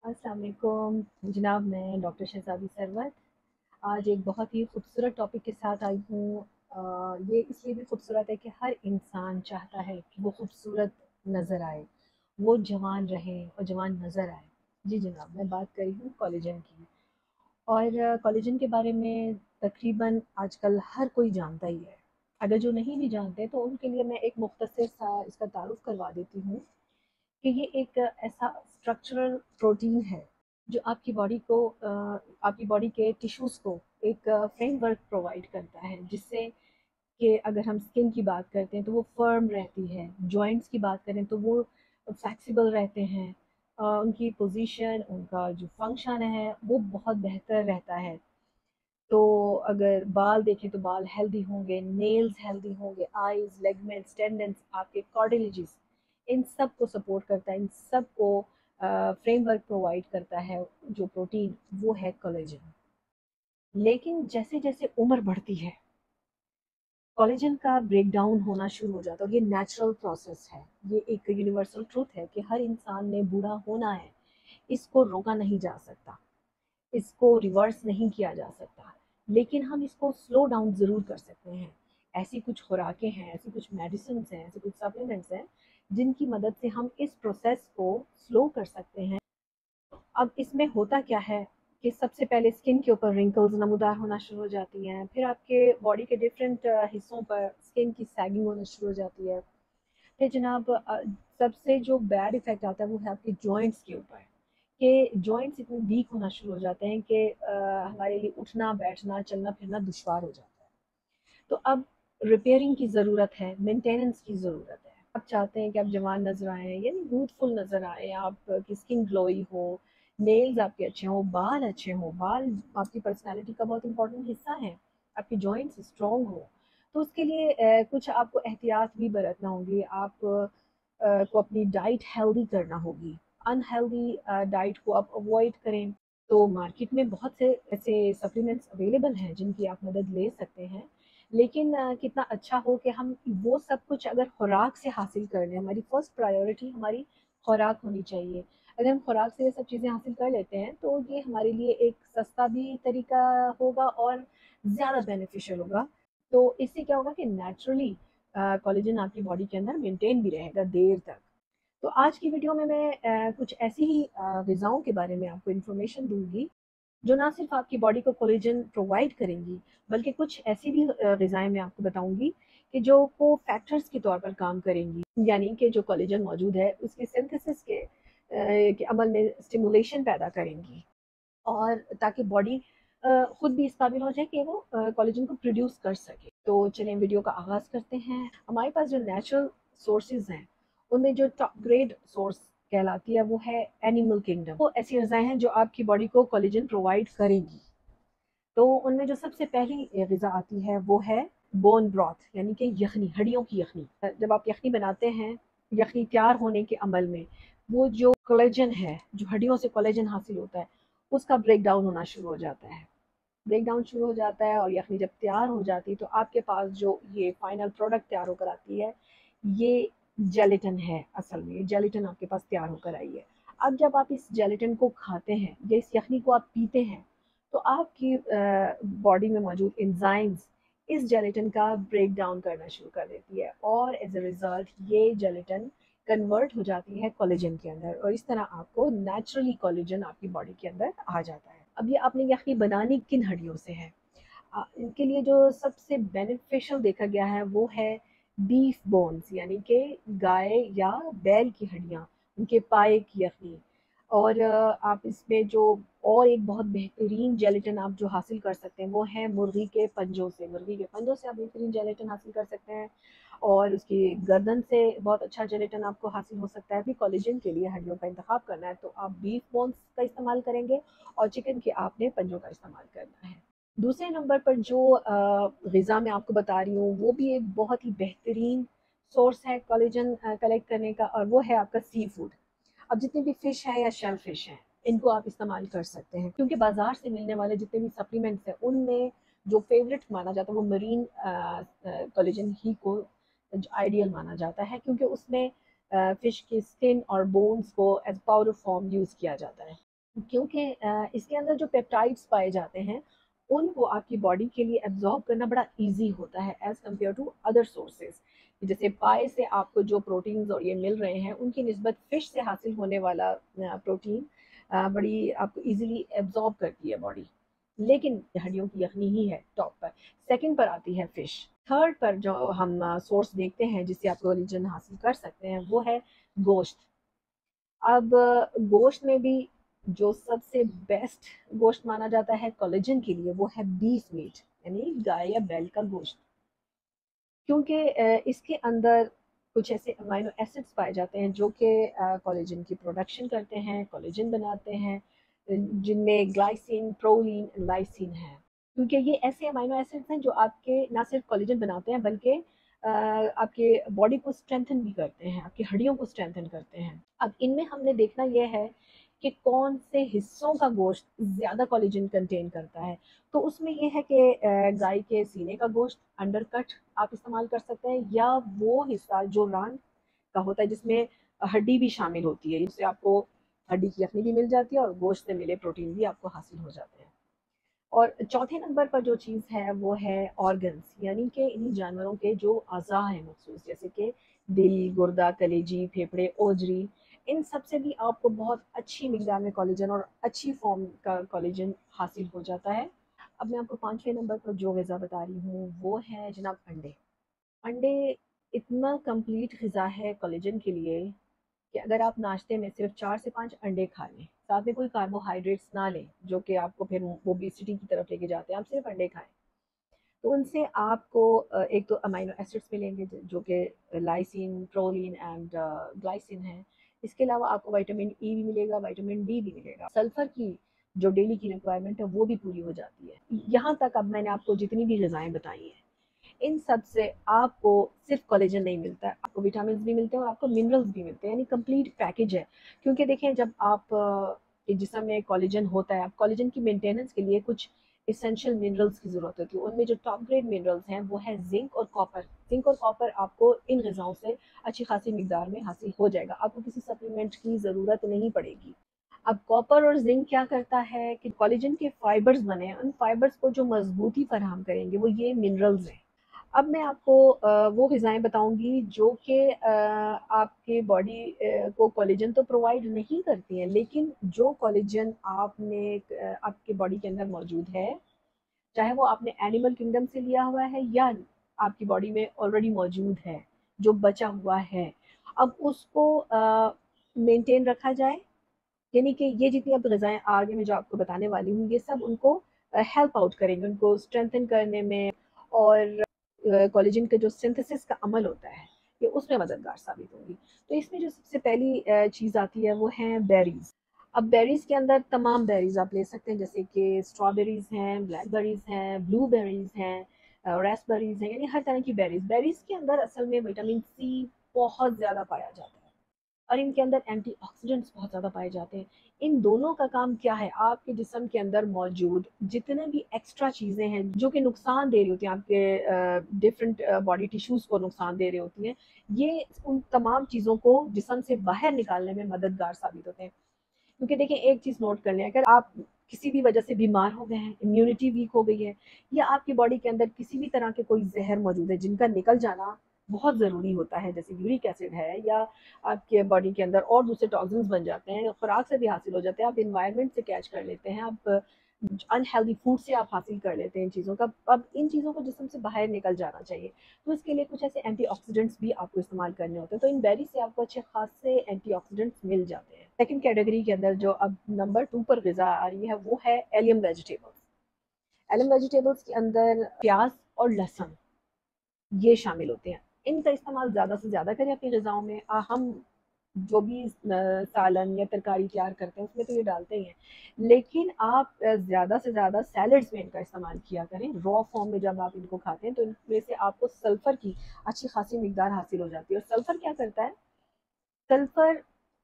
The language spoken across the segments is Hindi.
अस्सलाम वालेकुम जनाब, मैं डॉक्टर शहजादी सरवत आज एक बहुत ही खूबसूरत टॉपिक के साथ आई हूँ। ये इसलिए भी खूबसूरत है कि हर इंसान चाहता है कि वो खूबसूरत नज़र आए, वो जवान रहे और जवान नज़र आए। जी जनाब, मैं बात कर रही हूँ कोलेजन की। और कोलेजन के बारे में तकरीबन आजकल हर कोई जानता ही है। अगर जो नहीं भी जानते तो उनके लिए मैं एक मुख्तसर सा इसका तारुफ करवा देती हूँ कि ये एक ऐसा स्ट्रक्चरल प्रोटीन है जो आपकी बॉडी के टिश्यूज़ को एक फ्रेमवर्क प्रोवाइड करता है, जिससे कि अगर हम स्किन की बात करते हैं तो वो फर्म रहती है, जॉइंट्स की बात करें तो वो फ्लेक्सिबल रहते हैं, उनकी पोजीशन, उनका जो फंक्शन है वो बहुत बेहतर रहता है। तो अगर बाल देखें तो बाल हेल्दी होंगे, नेल्स हेल्दी होंगे, आईज, लेगमेंट्स, टेंडन्स, आपके कार्टिलेजेस, इन सब को सपोर्ट करता है, इन सब को फ्रेमवर्क प्रोवाइड करता है जो प्रोटीन, वो है कोलेजन। लेकिन जैसे जैसे उम्र बढ़ती है, कोलेजन का ब्रेक डाउन होना शुरू हो जाता है, और ये नेचुरल प्रोसेस है। ये एक यूनिवर्सल ट्रूथ है कि हर इंसान ने बूढ़ा होना है, इसको रोका नहीं जा सकता, इसको रिवर्स नहीं किया जा सकता, लेकिन हम इसको स्लो डाउन ज़रूर कर सकते हैं। ऐसी कुछ खुराकें हैं, ऐसी कुछ मेडिसिन हैं, ऐसे कुछ सप्लीमेंट्स हैं जिनकी मदद से हम इस प्रोसेस को स्लो कर सकते हैं। अब इसमें होता क्या है कि सबसे पहले स्किन के ऊपर रिंकल्स नमूदार होना शुरू हो जाती हैं, फिर आपके बॉडी के डिफरेंट हिस्सों पर स्किन की सैगिंग होना शुरू हो जाती है। फिर जनाब सबसे जो बैड इफ़ेक्ट आता है वो है आपके जॉइंट्स के ऊपर, कि जॉइंट्स इतने वीक होना शुरू हो जाते हैं कि हमारे लिए उठना बैठना चलना फिरना दुश्वार हो जाता है। तो अब रिपेयरिंग की ज़रूरत है, मेंटेनेंस की ज़रूरत है। आप चाहते हैं कि आप जवान नज़र आएँ, यानी यूथफुल नज़र आएँ, आपकी स्किन ग्लोई हो, नेल्स आपके अच्छे हों, बाल अच्छे हों, बाल आपकी पर्सनैलिटी का बहुत इंपॉर्टेंट हिस्सा है, आपके जॉइंट्स स्ट्रॉन्ग हो। तो उसके लिए कुछ आपको एहतियात भी बरतना होंगी। आप को अपनी डाइट हेल्दी करना होगी। अनहेल्दी डाइट को आप अवॉइड करें। तो मार्केट में बहुत से ऐसे सप्लीमेंट्स अवेलेबल हैं जिनकी आप मदद ले सकते हैं। लेकिन कितना अच्छा हो कि हम वो सब कुछ अगर खुराक से हासिल कर लें, हमारी फर्स्ट प्रायोरिटी हमारी खुराक होनी चाहिए। अगर हम खुराक से ये सब चीज़ें हासिल कर लेते हैं तो ये हमारे लिए एक सस्ता भी तरीका होगा और ज़्यादा बेनिफिशियल होगा। तो इससे क्या होगा कि नेचुरली कोलेजन आपकी बॉडी के अंदर मेंटेन भी रहेगा देर तक। तो आज की वीडियो में मैं कुछ ऐसी ही ग़िज़ाओं के बारे में आपको इन्फॉर्मेशन दूँगी जो ना सिर्फ आपकी बॉडी को कोलेजन प्रोवाइड करेंगी, बल्कि कुछ ऐसी भी ग़िज़ाएँ मैं आपको बताऊँगी कि जो कोफ़ैक्टर्स के तौर पर काम करेंगी। यानी कि जो कोलेजन मौजूद है उसके सिंथेसिस के अमल में स्टिमुलेशन पैदा करेंगी, और ताकि बॉडी खुद भी इस काबिल हो जाए कि वो कोलेजन को प्रोड्यूस कर सके। तो चलिए वीडियो का आगाज़ करते हैं। हमारे पास जो नेचुरल सोर्सेज़ हैं, उनमें जो टॉप ग्रेड सोर्स कहलाती है वो है एनिमल किंगडम। वो ऐसी ग़िज़ाएँ हैं जो आपकी बॉडी को कोलेजन प्रोवाइड करेंगी। तो उनमें जो सबसे पहली ग़िज़ा आती है वो है बोन ब्रॉथ, यानी कि यखनी, हड्डियों की यखनी। जब आप यखनी बनाते हैं, यखनी तैयार होने के अमल में वो जो कोलेजन है, जो हड्डियों से कोलेजन हासिल होता है, उसका ब्रेक डाउन होना शुरू हो जाता है। ब्रेक डाउन शुरू हो जाता है और यखनी जब तैयार हो जाती है तो आपके पास जो ये फाइनल प्रोडक्ट तैयार होकर आती है, ये जेलेटिन है। असल में ये जेलेटिन आपके पास तैयार होकर आई है। अब जब आप इस जेलेटिन को खाते हैं या इस यखनी को आप पीते हैं तो आपकी बॉडी में मौजूद एंजाइम्स इस जेलेटिन का ब्रेक डाउन करना शुरू कर देती है, और एज अ रिजल्ट ये जेलेटिन कन्वर्ट हो जाती है कोलेजन के अंदर, और इस तरह आपको नेचुरली कोलेजन आपकी बॉडी के अंदर आ जाता है। अब ये आपने यखनी बनानी किन हड्डियों से है? इनके लिए जो सबसे बेनिफिशियल देखा गया है वो है बीफ बोन्स, यानी कि गाय या बैल की हड्डियाँ, उनके पाए की यखनी। और आप इसमें जो और एक बहुत बेहतरीन जेलेटिन आप जो हासिल कर सकते हैं वो है मुर्गी के पंजों से। मुर्गी के पंजों से आप बेहतरीन जेलेटिन हासिल कर सकते हैं, और उसकी गर्दन से बहुत अच्छा जेलेटिन आपको हासिल हो सकता है। भी कोलेजन के लिए हड्डियों का इंतखाब करना है तो आप बीफ बोन्स का इस्तेमाल करेंगे, और चिकन के आपने पंजों का इस्तेमाल करना है। दूसरे नंबर पर जो ग़िज़ा मैं आपको बता रही हूँ वो भी एक बहुत ही बेहतरीन सोर्स है कोलेजन कलेक्ट करने का, और वो है आपका सी फूड। अब जितनी भी फ़िश है या शेल फिश हैं, इनको आप इस्तेमाल कर सकते हैं, क्योंकि बाज़ार से मिलने वाले जितने भी सप्लीमेंट्स हैं उनमें जो फेवरेट माना जाता है वो मरीन कोलेजन ही को आइडियल माना जाता है, क्योंकि उसमें फ़िश की स्किन और बोन्स को एज पाउडर फॉर्म यूज़ किया जाता है। क्योंकि इसके अंदर जो पेप्टाइड्स पाए जाते हैं उनको आपकी बॉडी के लिए एब्जॉर्ब करना बड़ा इजी होता है as compare to other sources. जैसे पाए से आपको जो प्रोटीन्स और ये मिल रहे हैं उनकी निस्बत फिश से हासिल होने वाला प्रोटीन बड़ी आपको इजीली एब्जॉर्ब करती है बॉडी। लेकिन हड्डियों की यखनी ही है टॉप पर, सेकंड पर आती है फिश, थर्ड पर जो हम सोर्स देखते हैं जिससे आप कोलेजन हासिल कर सकते हैं वो है गोश्त। अब गोश्त में भी जो सबसे बेस्ट गोश्त माना जाता है कोलेजन के लिए वो है बीफ मीट, यानी गाय या बैल का गोश्त। क्योंकि इसके अंदर कुछ ऐसे अमाइनो एसिड्स पाए जाते हैं जो कि कोलेजन की प्रोडक्शन करते हैं, कोलेजन बनाते हैं, जिनमें ग्लाइसिन, प्रोलीन, लाइसिन है। क्योंकि ये ऐसे अमाइनो एसिड्स हैं जो आपके ना सिर्फ कोलेजन बनाते हैं बल्कि आपके बॉडी को स्ट्रेंथन भी करते हैं, आपकी हड्डियों को स्ट्रेंथन करते हैं। अब इनमें हमने देखना यह है कि कौन से हिस्सों का गोश्त ज़्यादा कोलेजन कंटेन करता है। तो उसमें यह है कि गाय के सीने का गोश्त, अंडरकट आप इस्तेमाल कर सकते हैं, या वो हिस्सा जो रान का होता है जिसमें हड्डी भी शामिल होती है, इससे आपको हड्डी की यखनी भी मिल जाती है और गोश्त से मिले प्रोटीन भी आपको हासिल हो जाते हैं। और चौथे नंबर पर जो चीज़ है वो है ऑर्गन्स, यानी कि इन्हीं जानवरों के जो अज़ा हैं मखसूस, जैसे कि दिल, गुर्दा, कलेजी, फेफड़े, ओजरी, इन सब से भी आपको बहुत अच्छी मिकदार में कोलेजन और अच्छी फॉर्म का कोलेजन हासिल हो जाता है। अब मैं आपको पाँचवें नंबर पर जो ग़िज़ा बता रही हूँ वो है जनाब अंडे। अंडे इतना कंप्लीट ग़िज़ा है कोलेजन के लिए कि अगर आप नाश्ते में सिर्फ 4 से 5 अंडे खा लें, साथ में कोई कार्बोहाइड्रेट्स ना लें जो कि आपको फिर ओबेसिटी की तरफ लेके जाते हैं, आप सिर्फ अंडे खाएं, तो उनसे आपको एक तो अमाइनो एसिड्स मिलेंगे जो कि लाइसिन, प्रोलीन एंड ग्लाइसिन है। इसके अलावा आपको विटामिन ई भी मिलेगा, विटामिन डी भी मिलेगा, सल्फर की जो डेली की रिक्वायरमेंट है वो भी पूरी हो जाती है। यहाँ तक अब मैंने आपको जितनी भी ग़िज़ाएँ बताई हैं इन सब से आपको सिर्फ कोलेजन नहीं मिलता है, आपको विटामिन भी मिलते हैं और आपको मिनरल्स भी मिलते हैं, यानी कंप्लीट पैकेज है। क्योंकि देखें जब आप एक जिस्म में कोलेजन होता है, आप कोलेजन की मेंटेनेंस के लिए कुछ इसेंशियल मिनरल्स की ज़रूरत होती है। उनमें जो टॉप ग्रेड मिनरल्स हैं वो है जिंक और कॉपर। जिंक और कॉपर आपको इन ग़िज़ाओं से अच्छी खासी मिकदार में हासिल हो जाएगा, आपको किसी सप्लीमेंट की ज़रूरत नहीं पड़ेगी। अब कॉपर और जिंक क्या करता है कि कोलेजन के फाइबर्स बने, उन फाइबर्स को जो मजबूती फराहम करेंगे वो ये मिनरल्स हैं। अब मैं आपको वो ग़िज़ाएँ बताऊँगी जो कि आपके बॉडी को कोलेजन तो प्रोवाइड नहीं करती हैं, लेकिन जो कोलेजन आपके बॉडी के अंदर मौजूद है, चाहे वो आपने एनिमल किंगडम से लिया हुआ है या आपकी बॉडी में ऑलरेडी मौजूद है, जो बचा हुआ है, अब उसको मेंटेन रखा जाए। यानी कि ये जितनी अब ग़िज़ाएँ आगे मैं जो आपको बताने वाली हूँ, ये सब उनको हेल्प आउट करेंगे, उनको स्ट्रेंथन करने में, और कोलेजन का जो सिंथेसिस का अमल होता है ये उसमें मददगार साबित होंगी। तो इसमें जो सबसे पहली चीज़ आती है वो है बेरीज़। अब बेरीज़ के अंदर तमाम बेरीज़ आप ले सकते हैं, जैसे कि स्ट्रॉबेरीज़ हैं, ब्लैकबेरीज़ हैं, ब्लूबेरीज़ हैं, रास्पबेरीज़ हैं, यानी हर तरह की बेरीज़। बेरीज़ के अंदर असल में विटामिन सी बहुत ज़्यादा पाया जाता है और इनके अंदर एंटीऑक्सीडेंट्स बहुत ज़्यादा पाए जाते हैं। इन दोनों का काम क्या है, आपके जिस्म के अंदर मौजूद जितने भी एक्स्ट्रा चीज़ें हैं जो कि नुकसान दे रही होती हैं, आपके डिफरेंट बॉडी टिश्यूज़ को नुकसान दे रही होती हैं, ये उन तमाम चीज़ों को जिस्म से बाहर निकालने में मददगार साबित होते हैं। क्योंकि देखिए एक चीज़ नोट कर लें, अगर आप किसी भी वजह से बीमार हो गए हैं, इम्यूनिटी वीक हो गई है, या आपकी बॉडी के अंदर किसी भी तरह के कोई जहर मौजूद है जिनका निकल जाना बहुत ज़रूरी होता है, जैसे यूरिक एसिड है, या आपके बॉडी के अंदर और दूसरे टॉक्सिन्स बन जाते हैं, खुराक से भी हासिल हो जाते हैं, आप इन्वायरमेंट से कैच कर लेते हैं, आप अनहेल्दी फूड से आप हासिल कर लेते हैं इन चीज़ों का। अब इन चीज़ों को जिस्म से बाहर निकल जाना चाहिए, तो इसके लिए कुछ ऐसे एंटीऑक्सीडेंट्स भी आपको इस्तेमाल करने होते हैं। तो इन बेरी से आपको अच्छे खासे एंटीऑक्सीडेंट्स मिल जाते हैं। सेकंड कैटेगरी के अंदर जो अब नंबर 2 पर ग़िज़ा आ रही है वो है एलियम वेजिटेबल्स। एलियम वेजिटेबल्स के अंदर प्याज और लहसुन ये शामिल होते हैं। इनका इस्तेमाल ज़्यादा से ज़्यादा करें अपनी ग़िज़ाओं में। हम जो भी सालन या तरकारी तैयार करते हैं उसमें तो ये डालते ही हैं, लेकिन आप ज़्यादा से ज़्यादा सैलड्स में इनका इस्तेमाल किया करें। रॉ फॉर्म में जब आप इनको खाते हैं तो इनमें से आपको सल्फ़र की अच्छी खासी मिकदार हासिल हो जाती है। और सल्फ़र क्या करता है, सल्फ़र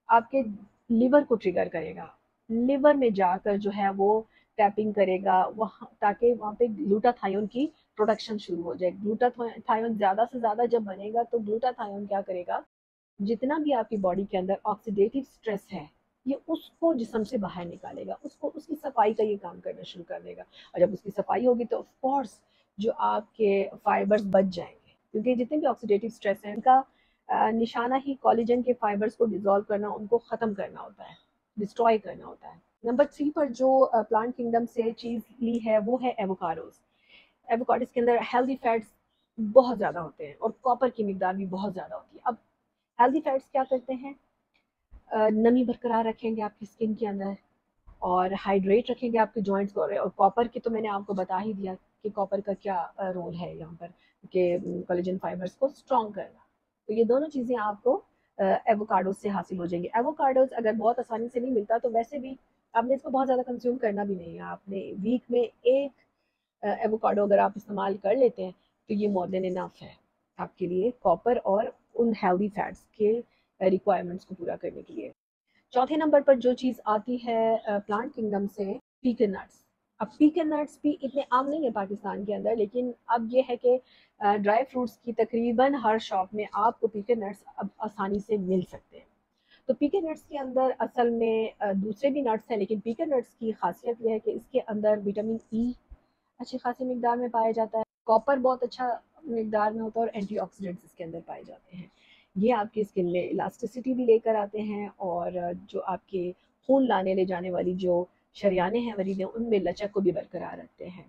आपके लिवर को ट्रिगर करेगा, लिवर में जाकर जो है वो टैपिंग करेगा वहाँ, ताकि वहाँ पे ग्लूटाथायोन की प्रोडक्शन शुरू हो जाए। ग्लूटाथायोन ज़्यादा से ज़्यादा जब बनेगा तो ग्लूटाथायोन क्या करेगा, जितना भी आपकी बॉडी के अंदर ऑक्सीडेटिव स्ट्रेस है ये उसको जिस्म से बाहर निकालेगा, उसको उसकी सफाई का ये काम करना शुरू कर देगा। और जब उसकी सफाई होगी तो ऑफ कोर्स जो आपके फाइबर्स बच जाएंगे, क्योंकि जितने भी ऑक्सीडेटिव स्ट्रेस हैं उनका निशाना ही कोलेजन के फाइबर्स को डिसॉल्व करना, उनको ख़त्म करना होता है, डिस्ट्रॉय करना होता है। नंबर 3 पर जो प्लांट किंगडम से चीज़ ली है वो है एवोकाडोस। एवोकाडोस के अंदर हेल्दी फैट्स बहुत ज़्यादा होते हैं और कॉपर की मिकदार भी बहुत ज़्यादा होती है। अब हेल्दी फैट्स क्या करते हैं, नमी बरकरार रखेंगे आपकी स्किन के अंदर और हाइड्रेट रखेंगे आपके जॉइंट्स को। और कॉपर की तो मैंने आपको बता ही दिया कि कॉपर का क्या रोल है यहाँ पर, कि कोलेजन फाइबर्स को स्ट्रॉन्ग करना। तो ये दोनों चीज़ें आपको एवोकाडो से हासिल हो जाएंगी। एवोकाडोस अगर बहुत आसानी से नहीं मिलता तो वैसे भी आपने इसको बहुत ज़्यादा कंज्यूम करना भी नहीं है। आपने वीक में एक एवोकाडो अगर आप इस्तेमाल कर लेते हैं तो ये मोर देन इनफ है आपके लिए कॉपर और उन हेल्दी फैट्स के रिक्वायरमेंट्स को पूरा करने के लिए। चौथे नंबर पर जो चीज़ आती है प्लांट किंगडम से, पीकन नट्स। अब पीकन नट्स भी इतने आम नहीं है पाकिस्तान के अंदर, लेकिन अब ये है कि ड्राई फ्रूट्स की तकरीबन हर शॉप में आपको पीकन नट्स अब आसानी से मिल सकते हैं। तो पीकन नट्स के अंदर असल में दूसरे भी नट्स हैं, लेकिन पीकन नट्स की खासियत यह है कि इसके अंदर विटामिन ई अच्छी खासी मिकदार में पाया जाता है, कॉपर बहुत अच्छा मिकदार में होता है और एंटीऑक्सीडेंट्स इसके अंदर पाए जाते हैं। ये आपकी स्किन में इलास्टिसिटी भी लेकर आते हैं और जो आपके खून लाने ले जाने वाली जो शरियाने हैं वरीदें, उनमें लचक को भी बरकरार रखते हैं।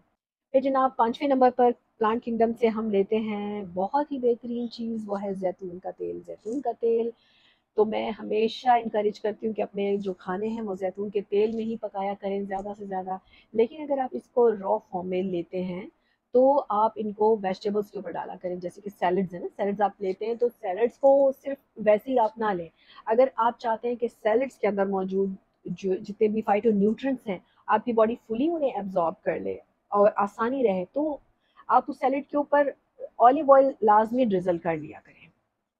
फिर जनाब पाँचवें नंबर पर प्लांट किंगडम से हम लेते हैं बहुत ही बेहतरीन चीज़, वो है जैतून का तेल। जैतून का तेल तो मैं हमेशा इंकरेज करती हूँ कि अपने जो खाने हैं वो जैतून के तेल में ही पकाया करें ज़्यादा से ज़्यादा। लेकिन अगर आप इसको रॉ फॉर्म में लेते हैं तो आप इनको वेजिटेबल्स के ऊपर डाला करें, जैसे कि सैलड्स है ना, सैलड्स आप लेते हैं तो सैलड्स को सिर्फ वैसे ही आप ना लें। अगर आप चाहते हैं कि सैलड्स के अंदर मौजूद जो जितने भी फाइटो न्यूट्रिएंट्स हैं आपकी बॉडी फुली उन्हें एब्जॉर्ब कर ले और आसानी रहे, तो आप उस सैलड के ऊपर ऑलिव ऑयल लाजमी ड्रिजल कर लिया करें।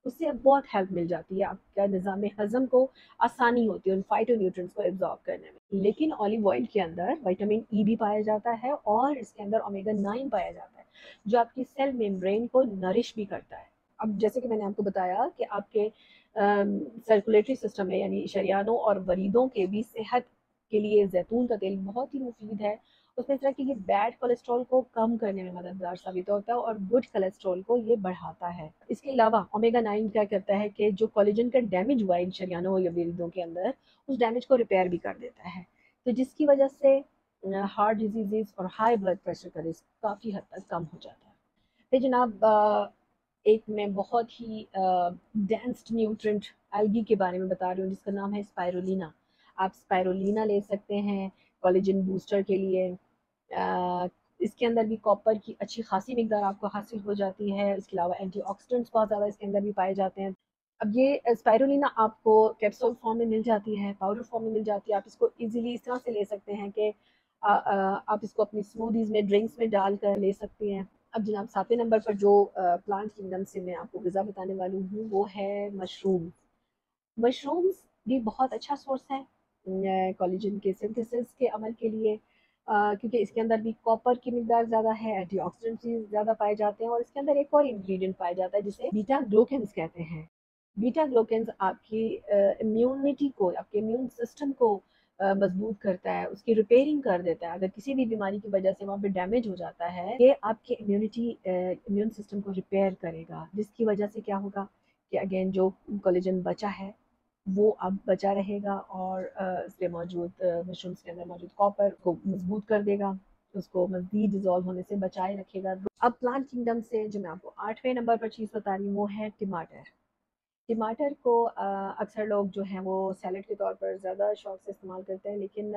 उससे बहुत हेल्प मिल जाती है, आपका निज़ाम हज़म को आसानी होती है उन फाइटोन्यूट्रिएंट्स को एब्जॉर्ब करने में। लेकिन ऑलिव ऑयल के अंदर विटामिन ई भी पाया जाता है और इसके अंदर ओमेगा 9 पाया जाता है, जो आपकी सेल मेम्ब्रेन को नरिश भी करता है। अब जैसे कि मैंने आपको बताया कि आपके सर्कुलेटरी सिस्टम में यानी शरियानों और वरीदों के भी सेहत के लिए जैतून का तेल बहुत ही मुफीद है। उसमें इस तरह की ये बैड कोलेस्ट्रॉल को कम करने में मददगार साबित होता है और गुड कोलेस्ट्रॉल को ये बढ़ाता है। इसके अलावा ओमेगा 9 क्या करता है कि जो कोलेजन का डैमेज हुआ है इन शरियानों या वरीदों के अंदर, उस डैमेज को रिपेयर भी कर देता है, तो जिसकी वजह से हार्ट डिजीजेज और हाई ब्लड प्रेशर का रिस्क काफ़ी हद तक कम हो जाता है। फिर जनाब एक मैं बहुत ही डेंस्ड न्यूट्रेंट एल्गी के बारे में बता रही हूँ जिसका नाम है स्पायरुलिना। आप स्पायरुलिना ले सकते हैं कोलेजन बूस्टर के लिए। इसके अंदर भी कॉपर की अच्छी खासी मिकदार आपको हासिल हो जाती है। इसके अलावा एंटीऑक्सीडेंट्स बहुत ज़्यादा इसके अंदर भी पाए जाते हैं। अब ये स्पायरुलिना आपको कैप्सूल फॉर्म में मिल जाती है, पाउडर फॉर्म में मिल जाती है। आप इसको इजीली इस तरह से ले सकते हैं कि आप इसको अपनी स्मूदीज में, ड्रिंक्स में डालकर ले सकती हैं। अब जनाब 7वें नंबर पर जो प्लांट किंगडम से मैं आपको ग़िज़ा बताने वाली हूँ वो है मशरूम। मशरूम्स भी बहुत अच्छा सोर्स है कोलेजन के सिंथेसिस के अमल के लिए, क्योंकि इसके अंदर भी कॉपर की मिकदार ज़्यादा है, एंटीऑक्सीडेंट्स भी ज़्यादा पाए जाते हैं और इसके अंदर एक और इंग्रेडिएंट पाया जाता है जिसे बीटा ग्लूकेंस कहते हैं। बीटा ग्लूकेंस आपकी इम्यूनिटी को, आपके इम्यून सिस्टम को मजबूत करता है, उसकी रिपेयरिंग कर देता है। अगर किसी भी बीमारी की वजह से वहाँ पे डैमेज हो जाता है, ये आपके इम्यून सिस्टम को रिपेयर करेगा, जिसकी वजह से क्या होगा कि अगेन जो कोलेजन बचा है वो अब बचा रहेगा और इसमें मौजूद मशरूम्स के अंदर मौजूद कॉपर को मजबूत कर देगा, उसको मज़ीद डिज़ोल्व होने से बचाए रखेगा। अब प्लांट किंगडम से जो मैं आपको 8वें नंबर पर चीज़ बता रही हूँ वो है टमाटर। टमाटर को अक्सर लोग जो हैं वो सैलेड के तौर पर ज़्यादा शौक से इस्तेमाल करते हैं, लेकिन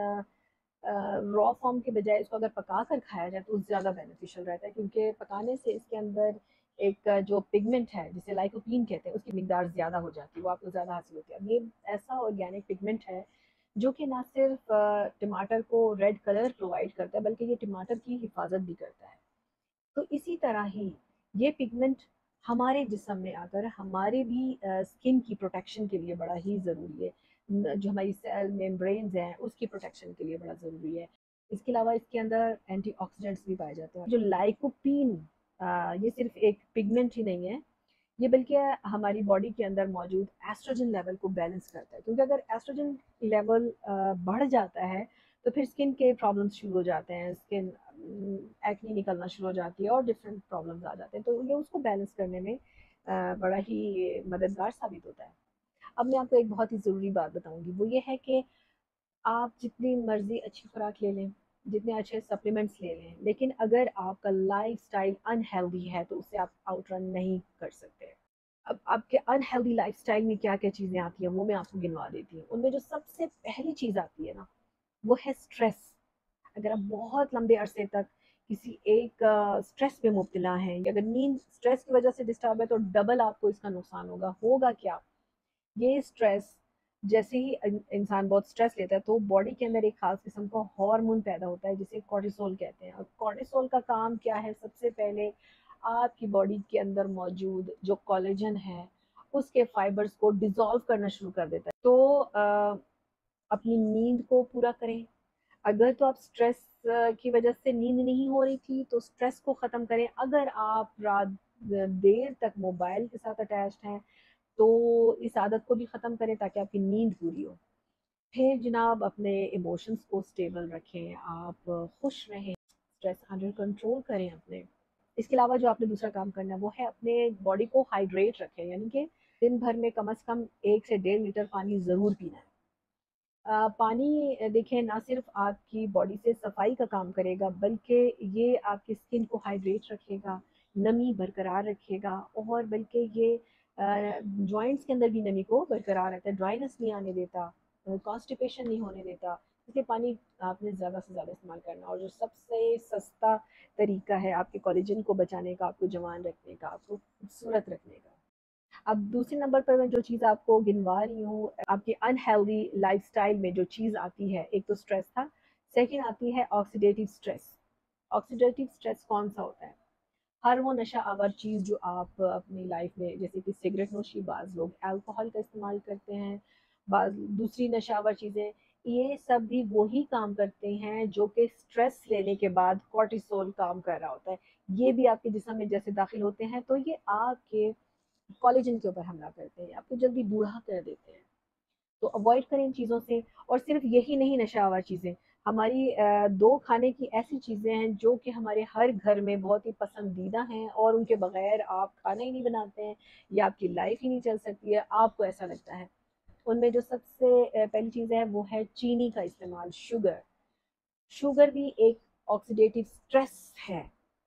रॉ फॉर्म के बजाय इसको अगर पका कर खाया जाए तो ज़्यादा बेनिफिशियल रहता है, क्योंकि पकाने से इसके अंदर एक जो पिगमेंट है जिसे लाइकोपीन कहते हैं उसकी मिकदार ज़्यादा हो जाती है, वो आपको ज़्यादा हासिल होती है। अब ये ऐसा ऑर्गेनिक पिगमेंट है जो कि ना सिर्फ टमाटर को रेड कलर प्रोवाइड करता है बल्कि ये टमाटर की हिफाजत भी करता है। तो इसी तरह ही ये पिगमेंट हमारे जिस्म में आकर हमारे भी स्किन की प्रोटेक्शन के लिए बड़ा ही ज़रूरी है। जो हमारी सेल मेम्ब्रेन्स हैं उसकी प्रोटेक्शन के लिए बड़ा ज़रूरी है। इसके अलावा इसके अंदर एंटीऑक्सीडेंट्स भी पाए जाते हैं। जो लाइकोपीन, ये सिर्फ एक पिगमेंट ही नहीं है, ये बल्कि हमारी बॉडी के अंदर मौजूद एस्ट्रोजन लेवल को बैलेंस करता है, क्योंकि अगर एस्ट्रोजन लेवल बढ़ जाता है तो फिर स्किन के प्रॉब्लम्स शुरू हो जाते हैं, स्किन एक्ने निकलना शुरू हो जाती है और डिफरेंट प्रॉब्लम्स आ जाते हैं। तो ये उसको बैलेंस करने में बड़ा ही मददगार साबित होता है। अब मैं आपको एक बहुत ही ज़रूरी बात बताऊंगी, वो ये है कि आप जितनी मर्जी अच्छी खुराक ले लें, जितने अच्छे सप्लीमेंट्स ले लें, लेकिन अगर आपका लाइफ स्टाइल अनहेल्दी है तो उससे आप आउटरन नहीं कर सकते। अब आपके अनहेल्दी लाइफस्टाइल में क्या क्या चीज़ें आती हैं वो मैं आपको गिनवा देती हूँ। उनमें जो सबसे पहली चीज़ आती है ना, वो है स्ट्रेस। अगर आप बहुत लंबे अरसे तक किसी एक स्ट्रेस में मुब्तला हैं, या अगर नींद स्ट्रेस की वजह से डिस्टर्ब है तो डबल आपको इसका नुकसान होगा क्या? ये स्ट्रेस, जैसे ही इंसान बहुत स्ट्रेस लेता है तो बॉडी के अंदर एक खास किस्म का हार्मोन पैदा होता है जिसे कॉर्टिसोल कहते हैं। और कॉर्टिसोल का काम क्या है? सबसे पहले आपकी बॉडी के अंदर मौजूद जो कोलेजन है उसके फाइबर्स को डिसॉल्व करना शुरू कर देता है। तो अपनी नींद को पूरा करें। अगर तो आप स्ट्रेस की वजह से नींद नहीं हो रही थी तो स्ट्रेस को ख़त्म करें। अगर आप रात देर तक मोबाइल के साथ अटैच्ड हैं तो इस आदत को भी ख़त्म करें ताकि आपकी नींद पूरी हो। फिर जनाब अपने इमोशंस को स्टेबल रखें, आप खुश रहें, स्ट्रेस अंडर कंट्रोल करें अपने। इसके अलावा जो आपने दूसरा काम करना है वो है अपने बॉडी को हाइड्रेट रखें, यानी कि दिन भर में कम से कम 1 से 1.5 लीटर पानी ज़रूर पीना है। पानी देखें ना सिर्फ आपकी बॉडी से सफाई का काम करेगा, बल्कि ये आपकी स्किन को हाइड्रेट रखेगा, नमी बरकरार रखेगा, और बल्कि ये जॉइंट्स के अंदर भी नमी को बरकरार रखता है, ड्राइनेस नहीं आने देता, कॉन्स्टिपेशन नहीं होने देता। इसलिए पानी आपने ज़्यादा से ज़्यादा इस्तेमाल करना। और जो सबसे सस्ता तरीका है आपके कोलेजन को बचाने का, आपको जवान रखने का, आपको खूबसूरत रखने का। अब दूसरे नंबर पर मैं जो चीज़ आपको गिनवा रही हूँ, आपकी अनहेल्दी लाइफस्टाइल में जो चीज़ आती है, एक तो स्ट्रेस था, सेकंड आती है ऑक्सीडेटिव स्ट्रेस। ऑक्सीडेटिव स्ट्रेस कौन सा होता है? हर वो नशा आवर चीज़ जो आप अपनी लाइफ में, जैसे कि सिगरेट नोशी, बाज़ लोग अल्कोहल का इस्तेमाल करते हैं, बाज़ दूसरी नशा आवर चीज़ें, ये सब भी वही काम करते हैं जो कि स्ट्रेस लेने के बाद कॉर्टिसोल काम कर रहा होता है। ये भी आपके जिस्म में जैसे दाखिल होते हैं तो ये आपके कोलेजन के ऊपर हमला करते हैं, आपको जल्दी बूढ़ा कर देते हैं। तो अवॉइड करें इन चीज़ों से। और सिर्फ यही नहीं नशावर चीज़ें, हमारी दो खाने की ऐसी चीज़ें हैं जो कि हमारे हर घर में बहुत ही पसंदीदा हैं और उनके बगैर आप खाना ही नहीं बनाते हैं या आपकी लाइफ ही नहीं चल सकती है, आपको ऐसा लगता है। उनमें जो सबसे पहली चीज़ है वो है चीनी का इस्तेमाल, शुगर। शुगर भी एक ऑक्सीडेटिव स्ट्रेस है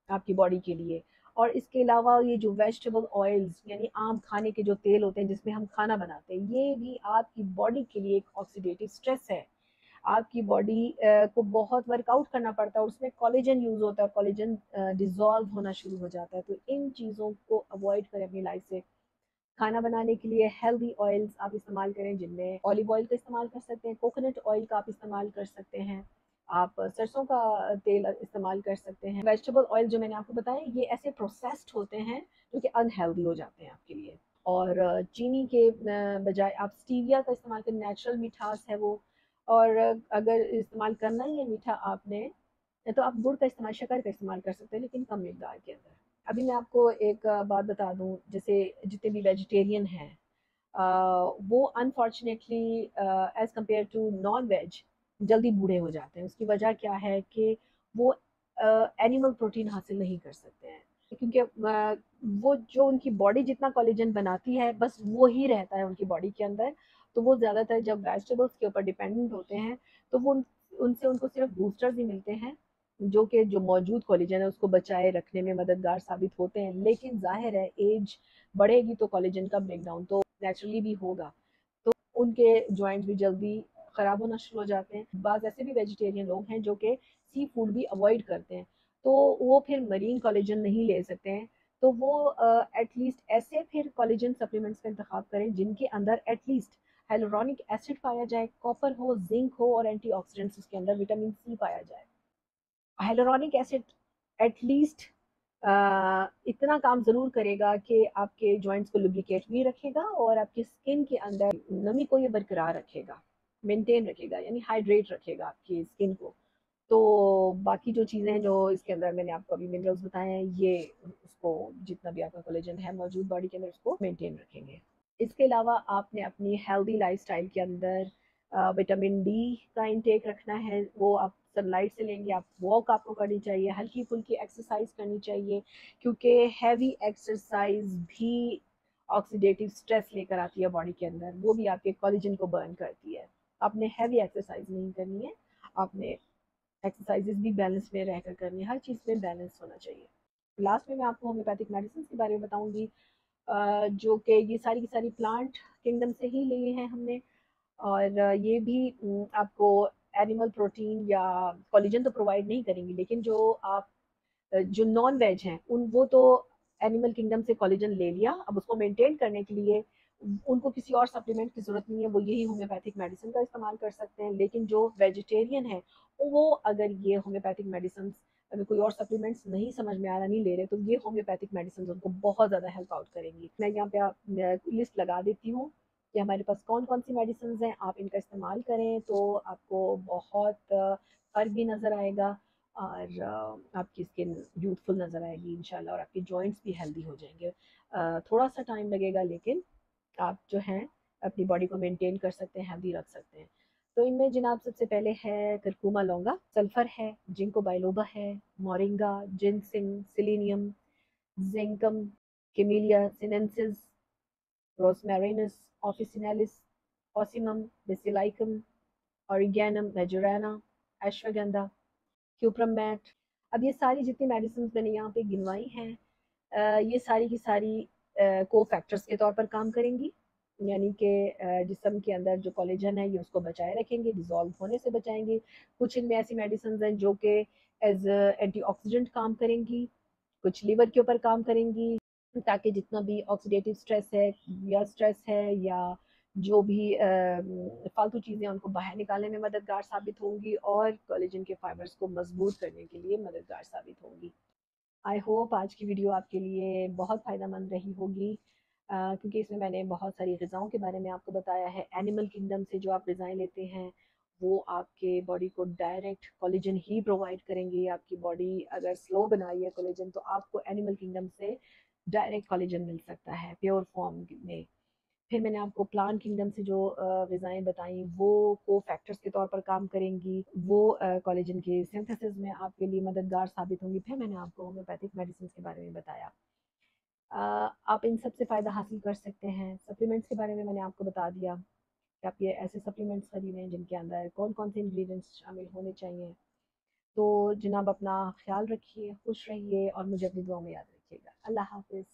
आपकी बॉडी के लिए। और इसके अलावा ये जो वेजिटेबल ऑयल्स, यानी आम खाने के जो तेल होते हैं जिसमें हम खाना बनाते हैं, ये भी आपकी बॉडी के लिए एक ऑक्सीडेटिव स्ट्रेस है। आपकी बॉडी को बहुत वर्कआउट करना पड़ता है और उसमें कोलेजन यूज़ होता है, कोलेजन डिजॉल्व होना शुरू हो जाता है। तो इन चीज़ों को अवॉइड करें अपनी लाइफ से। खाना बनाने के लिए हेल्दी ऑयल्स आप इस्तेमाल करें, जिनमें ऑलिव ऑयल का इस्तेमाल कर सकते हैं, कोकोनट ऑयल का आप इस्तेमाल कर सकते हैं, आप सरसों का तेल इस्तेमाल कर सकते हैं। वेजिटेबल ऑयल जो मैंने आपको बताया, ये ऐसे प्रोसेस्ड होते हैं जो कि अनहेल्दी हो जाते हैं आपके लिए। और चीनी के बजाय आप स्टीविया का इस्तेमाल करें, नेचुरल मिठास है वो। और अगर इस्तेमाल करना ही है मीठा आपने, तो आप गुड़ का इस्तेमाल, शक्कर का इस्तेमाल कर सकते हैं, लेकिन कम मिकदार के अंदर। अभी मैं आपको एक बात बता दूं, जैसे जितने भी वेजिटेरियन हैं, वो unfortunately as compare to non veg जल्दी बूढ़े हो जाते हैं। उसकी वजह क्या है कि वो एनिमल प्रोटीन हासिल नहीं कर सकते हैं, क्योंकि वो जो उनकी बॉडी जितना कोलेजन बनाती है बस वो ही रहता है उनकी बॉडी के अंदर। तो वो ज़्यादातर जब वेजिटेबल्स के ऊपर डिपेंडेंट होते हैं तो वो उनसे उनको सिर्फ बूस्टर्स ही मिलते हैं जो कि जो मौजूद कोलेजन है उसको बचाए रखने में मददगार साबित होते हैं। लेकिन जाहिर है एज बढ़ेगी तो कोलेजन का ब्रेकडाउन तो नेचुरली भी होगा, तो उनके जॉइंट्स भी जल्दी ख़राब होना शुरू हो जाते हैं। बाज़ ऐसे भी वेजिटेरियन लोग हैं जो कि सी फूड भी अवॉइड करते हैं, तो वो फिर मरीन कोलेजन नहीं ले सकते हैं। तो वो एटलीस्ट ऐसे फिर कोलेजन सप्लीमेंट्स का इंतखाब करें जिनके अंदर एटलीस्ट हाइलोरॉनिक एसिड पाया जाए, कॉपर हो, जिंक हो और एंटीऑक्सीडेंट्स उसके अंदर विटामिन सी पाया जाए। हाइलोरॉनिक एसिड एटलीस्ट इतना काम ज़रूर करेगा कि आपके जॉइंट्स को लुब्रिकेट भी रखेगा और आपकी स्किन के अंदर नमी को ये बरकरार रखेगा, मेंटेन रखेगा, यानी हाइड्रेट रखेगा आपकी स्किन को। तो बाकी जो चीज़ें हैं जो इसके अंदर मैंने आपको अभी मिनरल्स बताए हैं, ये उसको जितना भी आपका कोलेजन है मौजूद बॉडी के अंदर उसको मेंटेन रखेंगे। इसके अलावा आपने अपनी हेल्दी लाइफस्टाइल के अंदर विटामिन डी का इंटेक रखना है। वो आप सनलाइट से लेंगे, आप वॉक आपको करनी चाहिए, हल्की फुल्की एक्सरसाइज करनी चाहिए, क्योंकि हैवी एक्सरसाइज भी ऑक्सीडेटिव स्ट्रेस लेकर आती है बॉडी के अंदर, वो भी आपके कोलेजन को बर्न करती है। आपने हैवी एक्सरसाइज नहीं करनी है, आपने एक्सरसाइजेज भी बैलेंस में रहकर करनी है, हर चीज़ में बैलेंस होना चाहिए। लास्ट में मैं आपको होम्योपैथिक मेडिसिन के बारे में बताऊंगी, जो कि ये सारी की सारी प्लांट किंगडम से ही लिए हैं हमने। और ये भी आपको एनिमल प्रोटीन या कोलेजन तो प्रोवाइड नहीं करेंगी, लेकिन जो आप जो नॉन वेज हैं उन वो तो एनिमल किंगडम से कोलेजन ले लिया, अब उसको मेंटेन करने के लिए उनको किसी और सप्लीमेंट की जरूरत नहीं है, वो यही होम्योपैथिक मेडिसिन का इस्तेमाल कर सकते हैं। लेकिन जो वेजिटेरियन है वो अगर ये होम्योपैथिक मेडिसिन अगर कोई और सप्लीमेंट्स नहीं समझ में आ रहा, नहीं ले रहे, तो ये होम्योपैथिक मेडिसिन उनको बहुत ज़्यादा हेल्प आउट करेंगी। मैं यहाँ पे लिस्ट लगा देती हूँ कि हमारे पास कौन कौन सी मेडिसिन हैं, आप इनका इस्तेमाल करें तो आपको बहुत फर्क भी नज़र आएगा, और आपकी स्किन यूथफुल नज़र आएगी इंशाल्लाह, और आपके जॉइंट्स भी हेल्दी हो जाएंगे। थोड़ा सा टाइम लगेगा, लेकिन आप जो हैं अपनी बॉडी को मेंटेन कर सकते हैं, हेल्दी रख सकते हैं। तो इनमें जनाब सबसे पहले है करकुमा लौंगा, सल्फर है, जिंको बाइलोबा है, moringa, ginseng, selenium, zincum, camellia sinensis, rosmarinus, officinalis, ocimum, basilicum, origanum majorana, ashwagandha, cuprum met. अब ये सारी जितनी मेडिसिन मैंने यहाँ पे गिनवाई हैं, ये सारी की सारी को फैक्टर्स के तौर पर काम करेंगी, यानी कि जिस्म के अंदर जो कोलेजन है ये उसको बचाए रखेंगे, डिजॉल्व होने से बचाएंगे। कुछ इनमें ऐसी मेडिसिन हैं जो कि एज एंटीऑक्सीडेंट काम करेंगी, कुछ लीवर के ऊपर काम करेंगी, ताकि जितना भी ऑक्सीडेटिव स्ट्रेस है या जो भी फालतू चीज़ें उनको बाहर निकालने में मददगार साबित होंगी, और कोलेजन के फाइबर्स को मजबूत करने के लिए मददगार साबित होंगी। आई होप आज की वीडियो आपके लिए बहुत फ़ायदेमंद रही होगी, क्योंकि इसमें मैंने बहुत सारी ग़िज़ाओं के बारे में आपको बताया है। एनिमल किंगडम से जो आप ग़िज़ाएँ लेते हैं वो आपके बॉडी को डायरेक्ट कोलेजन ही प्रोवाइड करेंगी। आपकी बॉडी अगर स्लो बना रही है कोलेजन, तो आपको एनिमल किंगडम से डायरेक्ट कोलेजन मिल सकता है प्योर फॉर्म में। फिर मैंने आपको प्लांट किंगडम से जो ग़िज़ाएँ बताई वो को फैक्टर्स के तौर पर काम करेंगी, वो कोलेजन के सिंथेसिस में आपके लिए मददगार साबित होंगी। फिर मैंने आपको होम्योपैथिक मेडिसिन के बारे में बताया। आप इन सब से फ़ायदा हासिल कर सकते हैं। सप्लीमेंट्स के बारे में मैंने आपको बता दिया कि आप ये ऐसे सप्लीमेंट्स खरीदें जिनके अंदर कौन कौन से इंग्रेडिएंट्स शामिल होने चाहिए। तो जनाब अपना ख्याल रखिए, खुश रहिए, और मुझे अपनी दुआ में याद रखिएगा। अल्लाह हाफिज़।